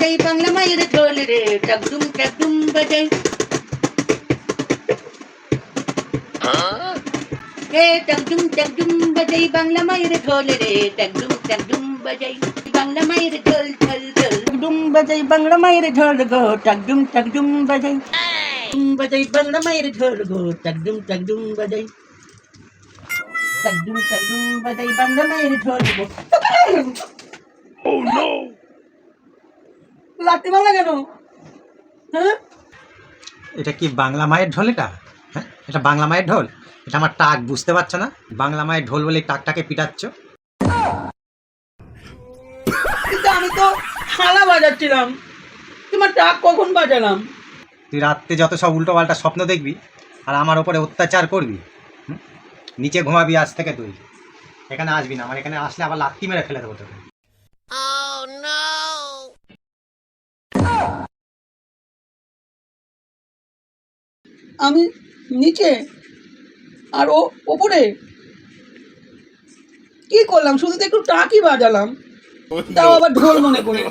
বাজাই বাংলা মায়ের ঢোল রে, টাকডুম বাজাই। হে টাকডুম বাজাই বাংলা মায়ের ঢোল রে, টাকডুম বাজাই বাংলা মায়ের ঢোল ঢোল ঢোল। টাকডুম বাজাই বাংলা মায়ের ঢোল গো, টাকডুম বাজাই। বাজাই বাংলা মায়ের ঢোল গো, টাকডুম বাজাই। টাকডুম বাজাই বাংলা মায়ের ঢোল গো। লাঠি মারলা কেন? হ্যাঁ, এটা কি বাংলা মায়ের ঢোল? হ্যাঁ, এটা বাংলা মায়ের ঢোল? এটা আমার টাক, বুঝতে পারছো না? বাংলা মায়ের ঢোল বলে টাকটাকে পিটাচ্ছ। কিন্তু আমি তো থালা বাজাচ্ছিলাম, তোমার টাক কখন বাজালাম? তুই রাত্রে যত সব উল্টো পাল্টা স্বপ্ন দেখবি আর আমার ওপরে অত্যাচার করবি, নিচে ঘুমাবি আজ থেকে। তুই এখানে আসবি না, আমার এখানে আসলে আবার লাত্তি মেরে ফেলে দেবো তোকে। আমি নিচে আর ও ওপরে কি করলাম? শুধু তো একটু টাকই বাজালাম, তাও আবার ঢোল মনে করে।